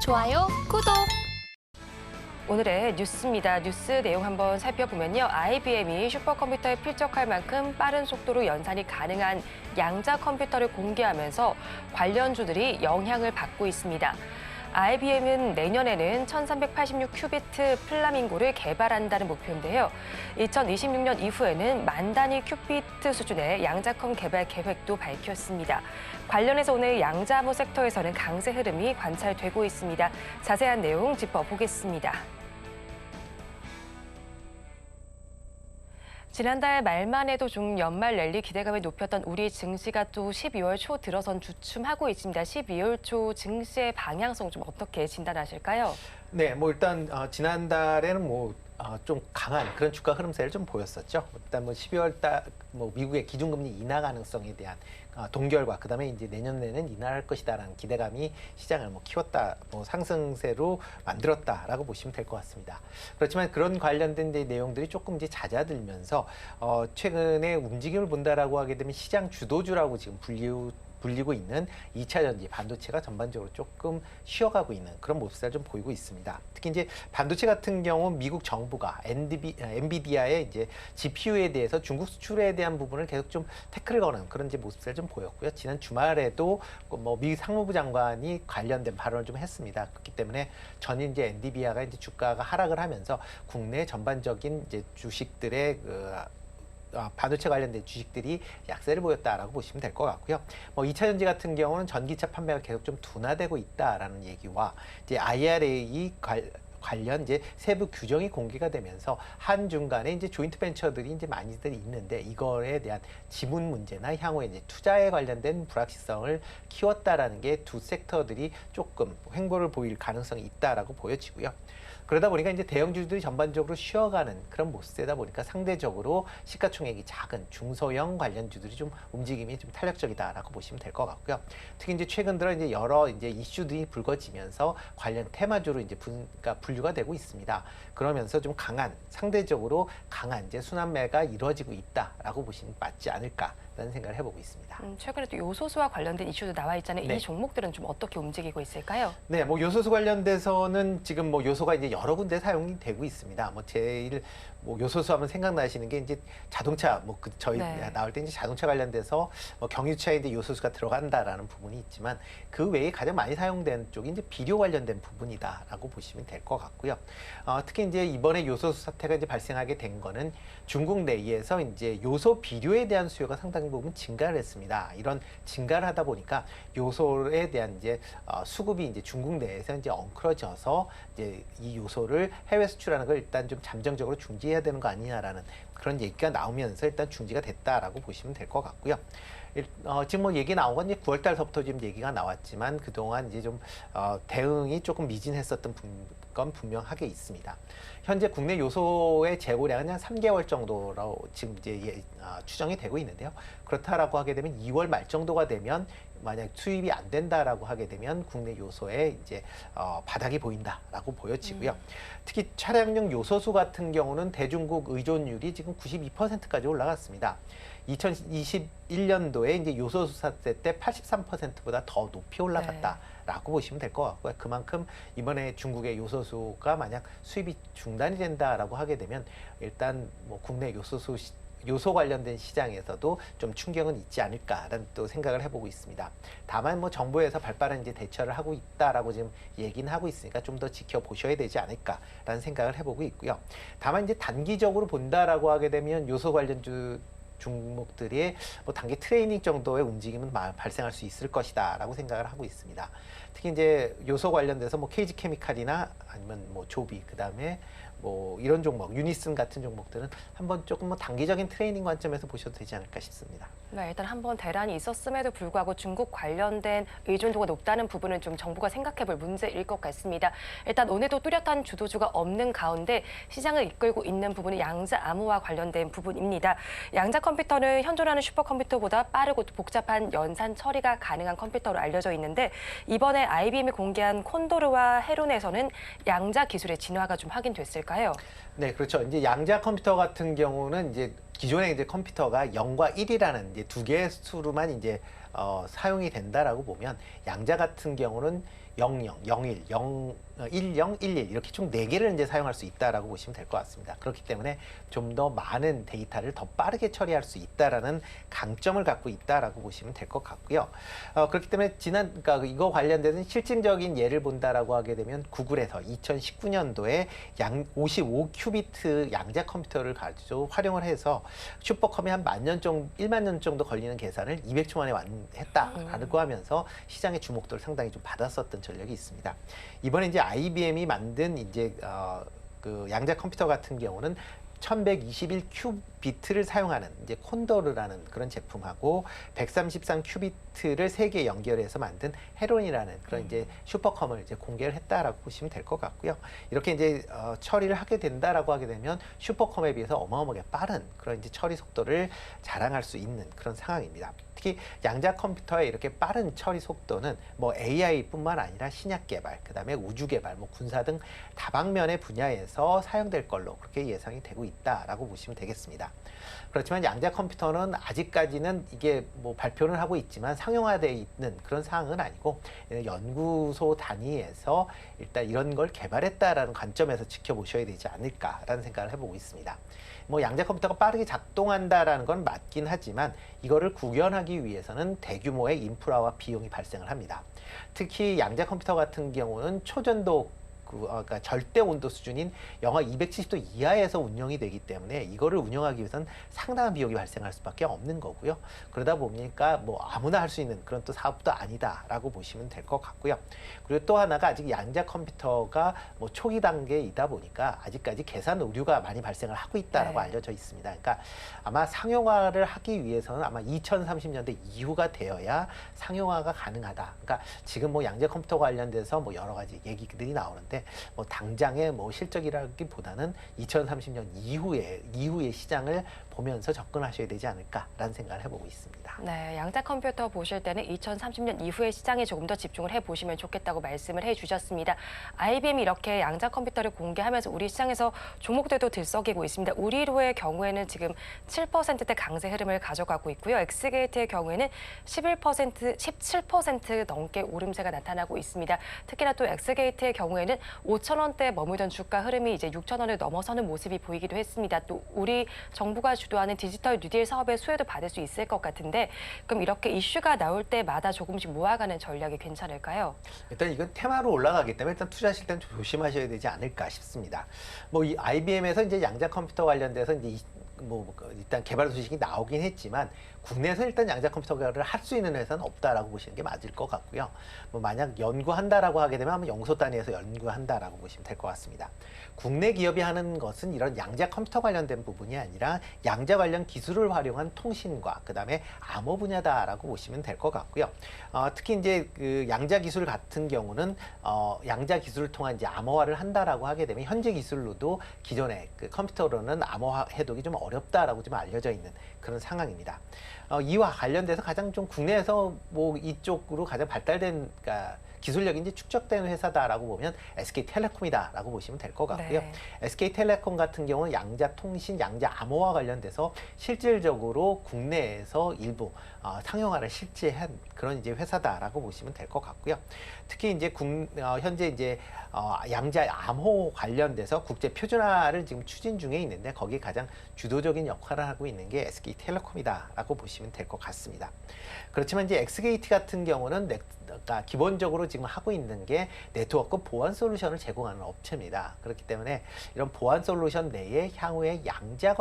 좋아요, 구독. 오늘의 뉴스입니다. 뉴스 내용 한번 살펴보면요. IBM이 슈퍼컴퓨터에 필적할 만큼 빠른 속도로 연산이 가능한 양자 컴퓨터를 공개하면서 관련주들이 영향을 받고 있습니다. IBM은 내년에는 1386큐비트 플라밍고를 개발한다는 목표인데요. 2026년 이후에는 만 단위 큐비트 수준의 양자컴 개발 계획도 밝혔습니다. 관련해서 오늘 양자암호 섹터에서는 강세 흐름이 관찰되고 있습니다. 자세한 내용 짚어보겠습니다. 지난달 말만 해도 좀 연말 랠리 기대감을 높였던 우리 증시가 또 12월 초 들어선 주춤하고 있습니다. 12월 초 증시의 방향성 좀 어떻게 진단하실까요? 네, 뭐 일단 지난달에는 좀 강한 그런 주가 흐름세를 좀 보였었죠. 일단 12월 달 미국의 기준금리 인하 가능성에 대한 동결과 그다음에 이제 내년에는 인하할 것이다라는 기대감이 시장을 키웠다, 상승세로 만들었다라고 보시면 될 것 같습니다. 그렇지만 그런 관련된 내용들이 조금 이제 잦아들면서 최근에 움직임을 본다라고 하게 되면 시장 주도주라고 지금 불리고 있는 2차 전지 반도체가 전반적으로 조금 쉬어가고 있는 그런 모습을 좀 보이고 있습니다. 특히 이제 반도체 같은 경우 미국 정부가 엔비디아의 이제 GPU에 대해서 중국 수출에 대한 부분을 계속 좀 태클을 거는 그런 이제 모습을 좀 보였고요. 지난 주말에도 미 상무부 장관이 관련된 발언을 좀 했습니다. 그렇기 때문에 전일 이제 엔비디아가 이제 주가가 하락을 하면서 국내 전반적인 이제 주식들의 반도체 관련된 주식들이 약세를 보였다라고 보시면 될 것 같고요. 2차 전지 같은 경우는 전기차 판매가 계속 좀 둔화되고 있다라는 얘기와 이제 IRA 관련 이제 세부 규정이 공개가 되면서 한중 간에 이제 조인트 벤처들이 이제 많이들 있는데 이거에 대한 지분 문제나 향후에 이제 투자에 관련된 불확실성을 키웠다라는 게 두 섹터들이 조금 횡보를 보일 가능성이 있다라고 보여지고요. 그러다 보니까 이제 대형주들이 전반적으로 쉬어가는 그런 모습이다 보니까 상대적으로 시가총액이 작은 중소형 관련주들이 좀 움직임이 좀 탄력적이다라고 보시면 될 것 같고요. 특히 이제 최근 들어 이제 여러 이제 이슈들이 불거지면서 관련 테마주로 이제 분류가 되고 있습니다. 그러면서 좀 상대적으로 강한 이제 순환매가 이루어지고 있다라고 보시면 맞지 않을까라는 생각을 해보고 있습니다. 최근에 또 요소수와 관련된 이슈도 나와 있잖아요. 네. 이 종목들은 좀 어떻게 움직이고 있을까요? 네, 요소수 관련돼서는 지금 요소가 이제 여러 군데 사용이 되고 있습니다. 제일 요소수 하면 생각나시는 게 이제 자동차, 저희 네. 나올 때 이제 자동차 관련돼서 경유차에 이제 요소수가 들어간다라는 부분이 있지만 그 외에 가장 많이 사용된 쪽이 이제 비료 관련된 부분이다라고 보시면 될 것 같고요. 특히 이제 이번에 요소수 사태가 이제 발생하게 된 거는 중국 내에서 이제 요소 비료에 대한 수요가 상당 부분 증가를 했습니다. 이런 증가를 하다 보니까 요소에 대한 이제 수급이 이제 중국 내에서 이제 엉클어져서 이제 이 요소를 해외 수출하는 걸 일단 좀 잠정적으로 중지해야 되는 거 아니냐라는 그런 얘기가 나오면서 일단 중지가 됐다라고 보시면 될 것 같고요. 지금 얘기 나온 건 이제 9월 달서부터 지금 얘기가 나왔지만 그동안 이제 좀 대응이 조금 미진했었던 건 분명하게 있습니다. 현재 국내 요소의 재고량은 한 3개월 정도로 지금 이제 추정이 되고 있는데요. 그렇다라고 하게 되면 2월 말 정도가 되면 만약 수입이 안 된다라고 하게 되면 국내 요소에 이제 바닥이 보인다라고 보여지고요. 특히 차량용 요소수 같은 경우는 대중국 의존율이 지금 92%까지 올라갔습니다. 2021년도에 이제 요소수 샀을 때 83%보다 더 높이 올라갔다라고 보시면 될 것 같고요. 그만큼 이번에 중국의 요소수가 만약 수입이 중단이 된다라고 하게 되면 일단 국내 요소 관련된 시장에서도 좀 충격은 있지 않을까라는 또 생각을 해보고 있습니다. 다만 정부에서 발빠른 이제 대처를 하고 있다라고 지금 얘기는 하고 있으니까 좀 더 지켜보셔야 되지 않을까라는 생각을 해보고 있고요. 다만 이제 단기적으로 본다라고 하게 되면 요소 관련주 종목들이 단기 트레이닝 정도의 움직임은 발생할 수 있을 것이다라고 생각을 하고 있습니다. 특히 이제 요소 관련돼서 KG 케미칼이나 아니면 조비 그다음에 이런 종목, 유니슨 같은 종목들은 한번 조금 단기적인 트레이닝 관점에서 보셔도 되지 않을까 싶습니다. 네, 일단 한번 대란이 있었음에도 불구하고 중국 관련된 의존도가 높다는 부분은 좀 정부가 생각해볼 문제일 것 같습니다. 일단 오늘도 뚜렷한 주도주가 없는 가운데 시장을 이끌고 있는 부분이 양자 암호와 관련된 부분입니다. 양자 컴퓨터는 현존하는 슈퍼컴퓨터보다 빠르고 복잡한 연산 처리가 가능한 컴퓨터로 알려져 있는데 이번에 IBM이 공개한 콘도르와 헤론에서는 양자 기술의 진화가 좀 확인됐을까요? 네, 그렇죠. 이제 양자 컴퓨터 같은 경우는 이제 기존의 이제 컴퓨터가 0과 1이라는 이제 두 개의 수로만 이제 사용이 된다라고 보면 양자 같은 경우는 00, 01, 10, 11 이렇게 총 4개를 이제 사용할 수 있다라고 보시면 될 것 같습니다. 그렇기 때문에 좀 더 많은 데이터를 더 빠르게 처리할 수 있다라는 강점을 갖고 있다라고 보시면 될 것 같고요. 그렇기 때문에 그러니까 이거 관련된 실증적인 예를 본다라고 하게 되면 구글에서 2019년도에 55큐비트 양자 컴퓨터를 가지고 활용을 해서 슈퍼컴이 한 1만 년 정도 걸리는 계산을 200초 만에 했다라고 하면서 시장의 주목도를 상당히 좀 받았었던 전력이 있습니다. 이번에 이제 IBM이 만든 이제 그 양자 컴퓨터 같은 경우는 1121큐비트를 사용하는 이제 콘도르라는 그런 제품하고 133큐비트를 3개 연결해서 만든 헤론이라는 그런 이제 슈퍼컴을 이제 공개를 했다라고 보시면 될 것 같고요. 이렇게 이제 처리를 하게 된다라고 하게 되면 슈퍼컴에 비해서 어마어마하게 빠른 그런 이제 처리 속도를 자랑할 수 있는 그런 상황입니다. 특히 양자 컴퓨터의 이렇게 빠른 처리 속도는 뭐 AI뿐만 아니라 신약 개발, 그다음에 우주 개발, 뭐 군사 등 다방면의 분야에서 사용될 걸로 그렇게 예상이 되고 있다라고 보시면 되겠습니다. 그렇지만 양자 컴퓨터는 아직까지는 이게 뭐 발표를 하고 있지만 상용화되어 있는 그런 사항은 아니고 연구소 단위에서 일단 이런 걸 개발했다라는 관점에서 지켜보셔야 되지 않을까라는 생각을 해보고 있습니다. 뭐 양자 컴퓨터가 빠르게 작동한다라는 건 맞긴 하지만 이거를 구현하기 위해서는 대규모의 인프라와 비용이 발생을 합니다. 특히 양자 컴퓨터 같은 경우는 초전도 그러니까 절대 온도 수준인 영하 270도 이하에서 운영이 되기 때문에 이거를 운영하기 위해서는 상당한 비용이 발생할 수밖에 없는 거고요. 그러다 보니까 뭐 아무나 할 수 있는 그런 또 사업도 아니다라고 보시면 될 것 같고요. 그리고 또 하나가 아직 양자 컴퓨터가 뭐 초기 단계이다 보니까 아직까지 계산 오류가 많이 발생을 하고 있다라고 알려져 있습니다. 그러니까 아마 상용화를 하기 위해서는 아마 2030년대 이후가 되어야 상용화가 가능하다. 그러니까 지금 뭐 양자 컴퓨터 관련돼서 뭐 여러 가지 얘기들이 나오는데 뭐 당장의 뭐 실적이라기보다는 2030년 이후의 시장을 보면서 접근하셔야 되지 않을까라는 생각을 해보고 있습니다. 네, 양자 컴퓨터 보실 때는 2030년 이후의 시장에 조금 더 집중을 해보시면 좋겠다고 말씀을 해주셨습니다. IBM이 이렇게 양자 컴퓨터를 공개하면서 우리 시장에서 종목들도 들썩이고 있습니다. 우리로의 경우에는 지금 7%대 강세 흐름을 가져가고 있고요. 엑스게이트의 경우에는 11%, 17% 넘게 오름세가 나타나고 있습니다. 특히나 또 엑스게이트의 경우에는 5,000원대에 머물던 주가 흐름이 이제 6,000원을 넘어서는 모습이 보이기도 했습니다. 또 우리 정부가 주도하는 디지털 뉴딜 사업의 수혜도 받을 수 있을 것 같은데 그럼 이렇게 이슈가 나올 때마다 조금씩 모아가는 전략이 괜찮을까요? 일단 이건 테마로 올라가기 때문에 일단 투자하실 때는 좀 조심하셔야 되지 않을까 싶습니다. 뭐 이 IBM에서 이제 양자 컴퓨터 관련돼서 이제 일단 개발 소식이 나오긴 했지만 국내에서 일단 양자 컴퓨터를 할 수 있는 회사는 없다라고 보시는 게 맞을 것 같고요. 뭐 만약 연구한다라고 하게 되면 아마 영소 단위에서 연구한다라고 보시면 될 것 같습니다. 국내 기업이 하는 것은 이런 양자 컴퓨터 관련된 부분이 아니라 양자 관련 기술을 활용한 통신과 그다음에 암호 분야다라고 보시면 될 것 같고요. 특히 이제 그 양자 기술 같은 경우는 양자 기술을 통한 이제 암호화를 한다라고 하게 되면 현재 기술로도 기존의 그 컴퓨터로는 암호화 해독이 좀 어렵다라고 좀 알려져 있는 그런 상황입니다. 이와 관련돼서 가장 좀 국내에서 뭐 이쪽으로 가장 발달된 그러니까 기술력이 이제 축적된 회사다라고 보면 SK텔레콤이다라고 보시면 될 것 같고요. 네. SK텔레콤 같은 경우는 양자 통신, 양자 암호화 관련돼서 실질적으로 국내에서 일부 상용화를 실제한 그런 이제 회사다라고 보시면 될 것 같고요. 특히 이제 현재 이제 양자 암호 관련돼서 국제 표준화를 지금 추진 중에 있는데 거기에 가장 주도적인 역할을 하고 있는 게 SK텔레콤이다라고 보시면 될 것 같습니다. 그렇지만 이제 엑스게이트 같은 경우는 그러니까 기본적으로 지금 하고 있는 게 네트워크 보안 솔루션을 제공하는 업체입니다. 그렇기 때문에 이런 보안 솔루션 내에 향후에 양자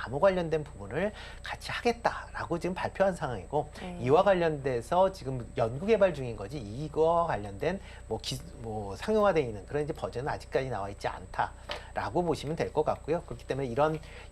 암호 관련된 부분을 같이 하겠다라고 지금 발표한 상황이고 이와 관련돼서 지금 연구 개발 중인 거지 이거와 관련된 뭐 상용화되어 있는 그런 이제 버전은 아직까지 나와 있지 않다라고 보시면 될 것 같고요. 그렇기 때문에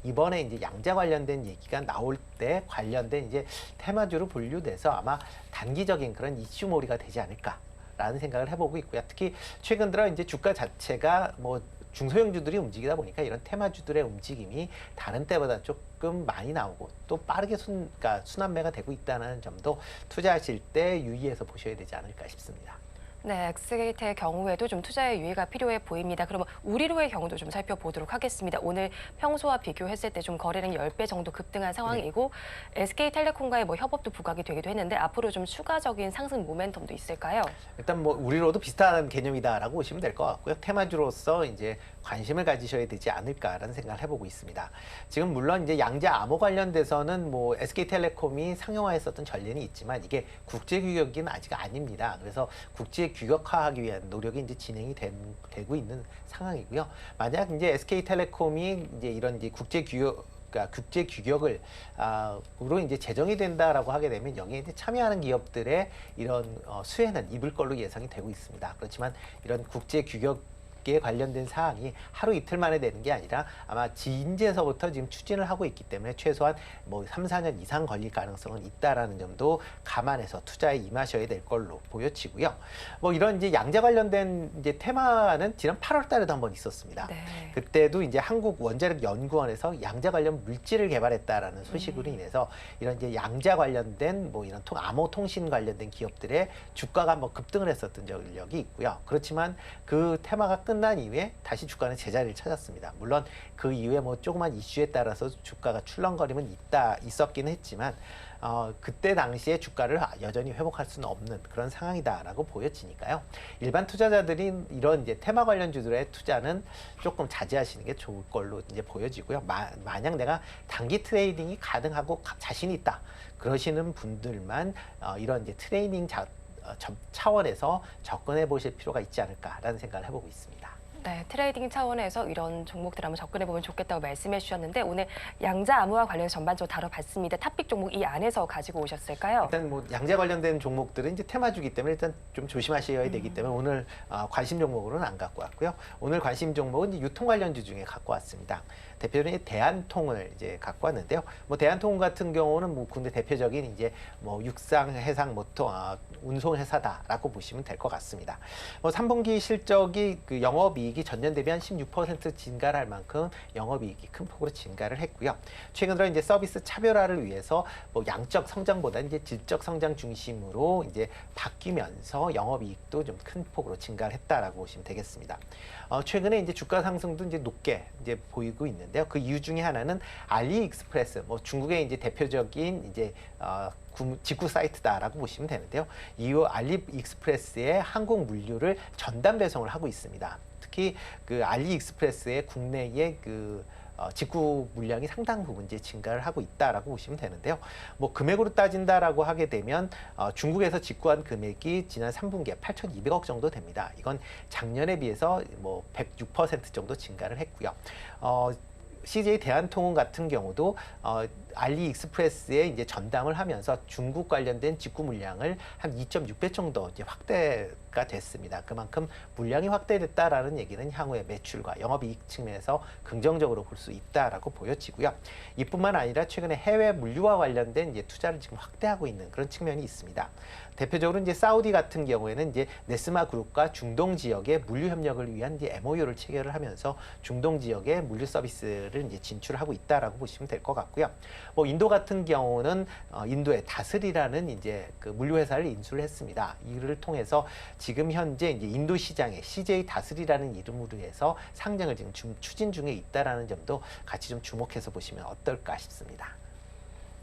이번에 이제 양자 관련된 얘기가 나올 때 관련된 이제 테마주로 분류돼서 아마 단기적인 그런 이슈몰이가 되지 않을까라는 생각을 해보고 있고요. 특히 최근 들어 이제 주가 자체가 뭐 중소형주들이 움직이다 보니까 이런 테마주들의 움직임이 다른 때보다 조금 많이 나오고 또 빠르게 그러니까 순환매가 되고 있다는 점도 투자하실 때 유의해서 보셔야 되지 않을까 싶습니다. 네, 엑스게이트의 경우에도 좀 투자에 유의가 필요해 보입니다. 그러면 우리로의 경우도 좀 살펴보도록 하겠습니다. 오늘 평소와 비교했을 때 좀 거래량이 10배 정도 급등한 상황이고 SK텔레콤과의 뭐 협업도 부각이 되기도 했는데 앞으로 좀 추가적인 상승 모멘텀도 있을까요? 일단 뭐 우리로도 비슷한 개념이다라고 보시면 될 것 같고요. 테마주로서 이제 관심을 가지셔야 되지 않을까라는 생각을 해보고 있습니다. 지금 물론 이제 양자 암호 관련돼서는 뭐 SK텔레콤이 상용화했었던 전례는 있지만 이게 국제 규격은 아직 아닙니다. 그래서 국제 규격화하기 위한 노력이 이제 진행이 되고 있는 상황이고요. 만약 이제 SK텔레콤이 이제 이런 이제 국제 규격 그러니까 국제 규격을 으로 이제 제정이 된다라고 하게 되면 여기에 이제 참여하는 기업들의 이런 수혜는 입을 걸로 예상이 되고 있습니다. 그렇지만 이런 국제 규격 에 관련된 사항이 하루 이틀 만에 되는 게 아니라 아마 진지에서부터 지금 추진을 하고 있기 때문에 최소한 뭐 3, 4년 이상 걸릴 가능성은 있다라는 점도 감안해서 투자에 임하셔야 될 걸로 보여지고요. 뭐 이런 이제 양자 관련된 이제 테마는 지난 8월 달에도 한번 있었습니다. 네. 그때도 이제 한국 원자력 연구원에서 양자 관련 물질을 개발했다라는 소식으로 인해서 이런 이제 양자 관련된 뭐 이런 암호 통신 관련된 기업들의 주가가 한번 급등을 했었던 적이 있고요. 그렇지만 그 테마가 끝난 이후에 다시 주가는 제자리를 찾았습니다. 물론 그 이후에 뭐 조그만 이슈에 따라서 주가가 출렁거림은 있었기는 했지만 그때 당시에 주가를 여전히 회복할 수는 없는 그런 상황이다라고 보여지니까요. 일반 투자자들이 이런 이제 테마 관련주들의 투자는 조금 자제하시는 게 좋을 걸로 이제 보여지고요. 만약 내가 단기 트레이딩이 가능하고 자신이 있다 그러시는 분들만 이런 이제 트레이닝 차원에서 접근해 보실 필요가 있지 않을까라는 생각을 해보고 있습니다. 네, 트레이딩 차원에서 이런 종목들 한번 접근해 보면 좋겠다고 말씀해 주셨는데 오늘 양자 암호와 관련해서 전반적으로 다뤄봤습니다. 탑픽 종목 이 안에서 가지고 오셨을까요? 일단 뭐 양자 관련된 종목들은 이제 테마주기 때문에 일단 좀 조심하셔야 되기 때문에 오늘 관심 종목으로는 안 갖고 왔고요. 오늘 관심 종목은 이제 유통 관련주 중에 갖고 왔습니다. 대표적으로 대한통을 이제 갖고 왔는데요. 뭐 대한통 같은 경우는 뭐 국내 대표적인 이제 뭐 육상, 해상, 모터, 운송 회사다라고 보시면 될 것 같습니다. 뭐 3분기 실적이 그 영업이익이 전년 대비 한 16% 증가를 할 만큼 영업이익이 큰 폭으로 증가를 했고요. 최근 들어 이제 서비스 차별화를 위해서 뭐 양적 성장보다 이제 질적 성장 중심으로 이제 바뀌면서 영업이익도 좀 큰 폭으로 증가를 했다라고 보시면 되겠습니다. 최근에 이제 주가 상승도 이제 높게 이제 보이고 있는데요. 그 이유 중에 하나는 알리익스프레스, 뭐 중국의 이제 대표적인 이제 직구 사이트다라고 보시면 되는데요. 이후 알리익스프레스의 한국 물류를 전담 배송을 하고 있습니다. 특히 그 알리익스프레스의 국내의 그 직구 물량이 상당 부분 이제 증가를 하고 있다라고 보시면 되는데요. 뭐 금액으로 따진다라고 하게 되면 중국에서 직구한 금액이 지난 3분기에 8,200억 정도 됩니다. 이건 작년에 비해서 뭐 106% 정도 증가를 했고요. CJ 대한통운 같은 경우도 알리익스프레스에 이제 전담을 하면서 중국 관련된 직구 물량을 한 2.6배 정도 이제 확대가 됐습니다. 그만큼 물량이 확대됐다라는 얘기는 향후에 매출과 영업이익 측면에서 긍정적으로 볼 수 있다라고 보여지고요. 이뿐만 아니라 최근에 해외 물류와 관련된 이제 투자를 지금 확대하고 있는 그런 측면이 있습니다. 대표적으로 이제 사우디 같은 경우에는 이제 네스마 그룹과 중동 지역의 물류 협력을 위한 이제 MOU를 체결을 하면서 중동 지역의 물류 서비스를 이제 진출하고 있다라고 보시면 될 것 같고요. 뭐 인도 같은 경우는 인도의 다슬이라는 이제 그 물류 회사를 인수를 했습니다. 이를 통해서 지금 현재 이제 인도 시장에 CJ 다슬이라는 이름으로 해서 상장을 지금 추진 중에 있다라는 점도 같이 좀 주목해서 보시면 어떨까 싶습니다.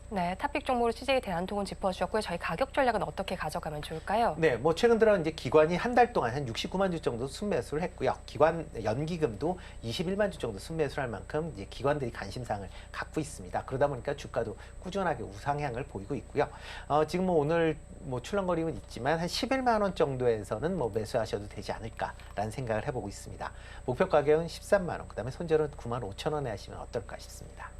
네, 탑픽 종목으로 CJ 대한통운 짚어주셨고요. 저희 가격 전략은 어떻게 가져가면 좋을까요? 네, 뭐 최근 들어 이제 기관이 한 달 동안 한 69만 주 정도 순매수를 했고요. 기관 연기금도 21만 주 정도 순매수를 할 만큼 이제 기관들이 관심사항을 갖고 있습니다. 그러다 보니까 주가도 꾸준하게 우상향을 보이고 있고요. 지금 뭐 오늘 뭐 출렁거림은 있지만 한 11만 원 정도에서는 뭐 매수하셔도 되지 않을까라는 생각을 해보고 있습니다. 목표 가격은 13만 원, 그다음에 손절은 9만 5천 원에 하시면 어떨까 싶습니다.